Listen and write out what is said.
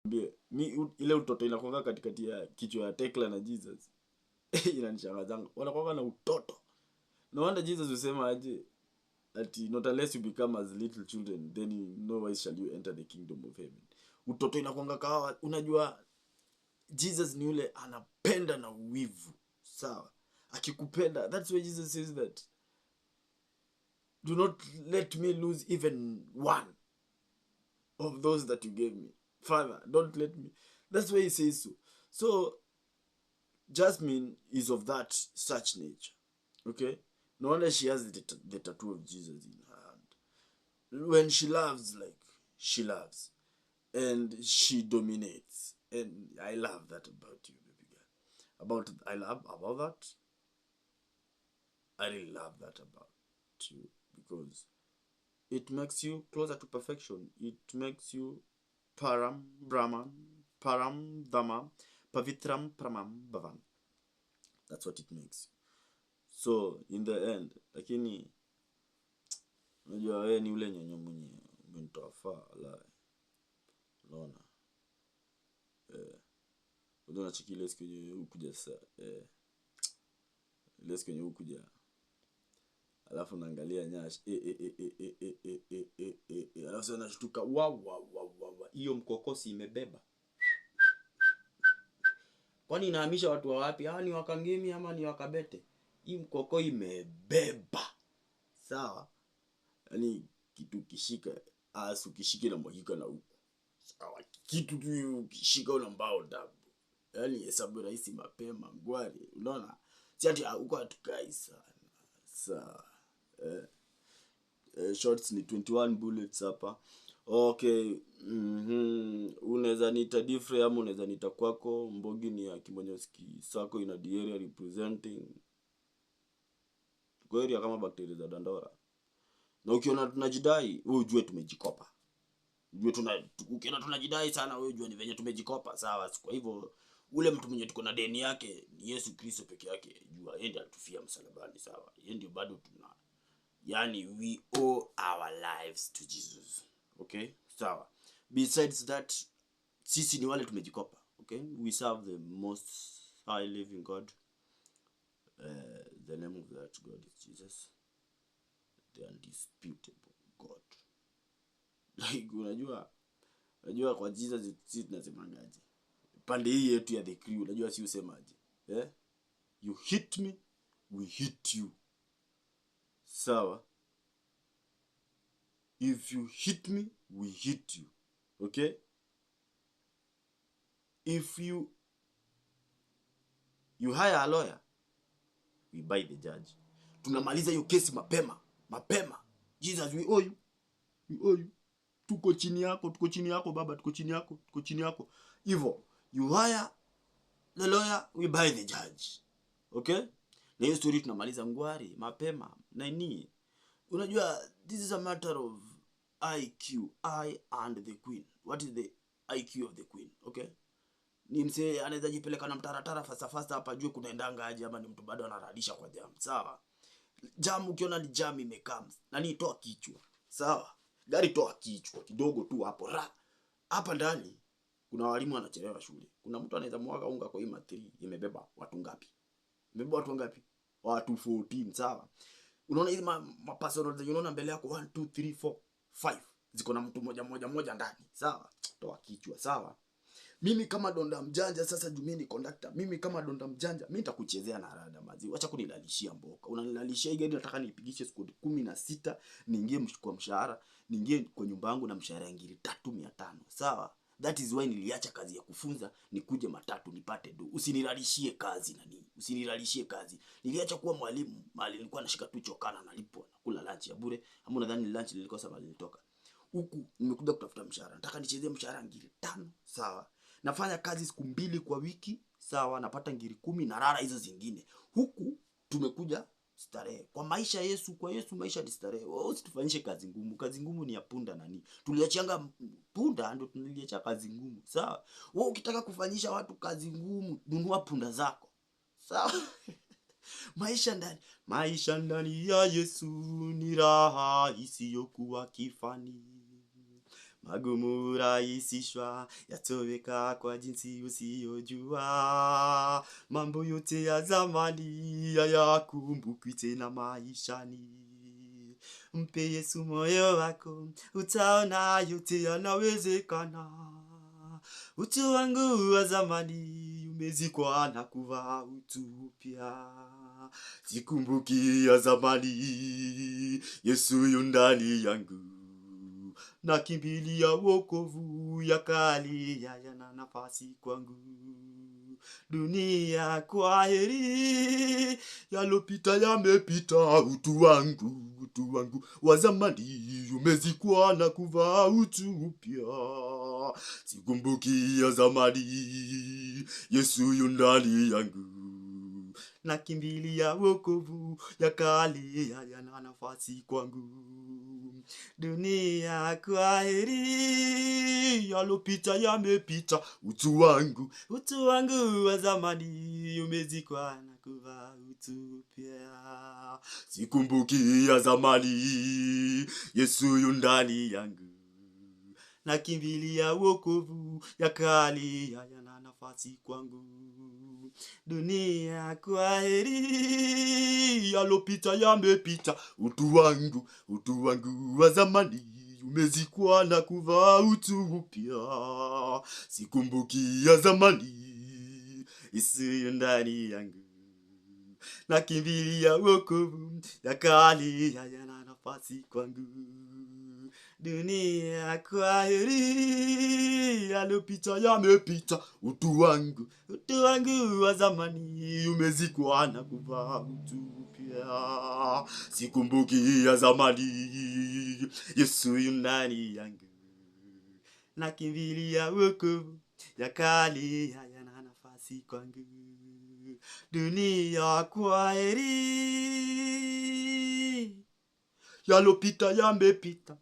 Ile utoto inakuanga katikati ya kichwa ya Tekla na Jesus. Inanishangaza. Wanakuanga na utoto. No wonder Jesus usema aje ati not unless you become as little children then no wise shall you enter the kingdom of heaven. Utoto inakuanga kawa, unajua Jesus ni yule anapenda na uwivu. Sawa? Akikupenda, that's why Jesus says that do not let me lose even one of those that you gave me. Father, don't let me. That's why he says so. So Jasmine is of that such nature. Okay? No wonder she has the tattoo of Jesus in her hand. When she loves, like, she loves. And she dominates. And I love that about you, baby girl. About that. I really love that about you. Because it makes you closer to perfection. It makes you param brahman, param dhamma, pavitram pramam bhavan. That's what it makes you. So in the end, lakini unajua wewe ni ule nyonyo mwenye umenitoa far la. Unaona? Unajua chiki ile siku yenye ukuja sasa ile siku yenye ukuja. Alafu naangalia Nyash alafu nashtuka wa hiyo mkokosi imebeba. Kwani inahamisha watu wa wapi? Ni Wakangemi ama ni Wakabete? Hii mkoko imebeba. Sawa? Yaani kitu kishika ukishike na mwagika na huku. Sawa, kitu tu ukishika una mbao dabu. Yaani hesabu rahisi mapema ngwari. Unaona? Si ati huko hatukai sana. Sawa. Shots ni 21 bullets hapa. Okay. Unaweza niita Diffre ama unaweza niita kwako. Mbogi ni ya Kimonyoski Sako ina the area representing. Kwa area kama bakteria za Dandora. Na ukiona tunajidai, wewe ujue tumejikopa. Ukiona tunajidai sana, wewe ujue ni venye tumejikopa. Sawa, kwa hivyo ule mtu mwenye tuko na deni yake ni Yesu Kristo peke yake. Jua yeye ndiye alitufia msalabani, sawa. Yeye ndio bado tuna, yani we owe our lives to Jesus. Okay? Sawa. Besides that, sisi ni wale tumejikopa. Okay? We serve the most high living God. The name of that God is Jesus. The undisputable God. Like unajua kwa Jesus sisi tunasemangaje? Pande hii yetu ya the crew, unajua si usemaje? You hit me, we hit you. Sawa? If you hit me, we hit you. Okay? If you hire a lawyer, we buy the judge. Tunamaliza hiyo kesi mapema. Jesus, we owe you. We owe you. Tuko chini yako baba, tuko chini yako. Hivyo, you hire the lawyer, we buy the judge. Okay? Na hiyo story tunamaliza ngwari mapema. Na nini? Unajua, this is a matter of IQ, I and the queen. What is the IQ of the queen? Okay? Ni mse anaweza jipeleka na mtaratara fasta hapa juu kunaendanga aje ama ni mtu bado anaradisha kwa jam. Sawa? Jam ukiona ni jam imekaa. Nani toa kichwa. Sawa? Gari toa kichwa kidogo tu hapo. Hapa ndani kuna walimu wanachelewa shule. Kuna mtu anaweza mwaga unga kwa hii matri imebeba watu ngapi? Imebeba watu ngapi? Watu 14, sawa? Unaona hizi personal zenye unaona mbele yako 1 2 3 4 5 ziko na mtu moja ndani. Sawa? Toa kichwa, sawa? Mimi kama Donda Mjanja sasa juu mimi ni conductor. Mimi kama Donda Mjanja mimi nitakuchezea na rada mazi. Acha kunilalishia mboka. Unanilalishia hii gari nataka niipigishe siku 16 niingie mchukua mshahara, niingie kwa nyumba yangu na mshahara ya 3500. Sawa? That is why niliacha kazi ya kufunza nikuje matatu nipate do. Usinilalishie kazi nani? Usinilalishie kazi. Niliacha kuwa mwalimu, mahali nilikuwa nashika tu chokana nalipwa nakula lunch ya bure. Ama unadhani lunch nilikosa mahali nilitoka? Huku nimekuja kutafuta mshahara. Nataka nichezee mshahara 500. Sawa? Nafanya kazi siku 2 kwa wiki, sawa, napata 10,000 na rara hizo zingine. Huku tumekuja starehe. Kwa maisha Yesu, kwa Yesu maisha ni starehe. Usitufanyishe kazi ngumu. Kazi ngumu ni ya punda nani? Tuliachanga punda ndio tuniliacha kazi ngumu. Sawa? Wewe ukitaka kufanyisha watu kazi ngumu, nunua punda zako. Sawa? Maisha ndani ya Yesu ni raha isiyokuwa kifani. magumu rahisishwa, yatoweka kwa jinsi usiyojua. Mambo yote ya zamani hayakumbukwi tena maishani. Mpe Yesu moyo wako, utaona yote yanawezekana. Utu wangu wa zamani umezikwa na kuvaa utu mpya. Sikumbuki ya zamani, Yesu yu ndani yangu. Nakimbilia wokovu, ya kale hayana nafasi kwangu. Dunia kwa heri, yalopita yamepita. Utu wangu wa zamani umezikwa na kuvaa utu mpya. Sikumbuki ya zamani, Yesu yu ndani yangu. Nakimbilia wokovu, ya kale hayana nafasi kwangu. Dunia kwa heri, yalopita yamepita. Utu wangu wa zamani umezikwa na kuvaa utu mpya. Sikumbuki ya zamani, Yesu yu ndani yangu. Nakimbilia wokovu, ya kale hayana nafasi kwangu. Dunia kwa heri, yalopita yamepita. Utu wangu wa zamani umezikwa na kuvaa utu mpya. Sikumbuki ya zamani, Yesu yu ndani yangu. Nakimbilia wokovu, ya kale hayana nafasi kwangu. Dunia kwa heri, yalopita yamepita. Utu wangu wa zamani umezikwa na kuvaa utu mpya. Sikumbuki ya zamani, Yesu yu ndani yangu. Nakimbilia wokovu, ya kale hayana nafasi kwangu. Dunia kwa heri, yalopita yamepita.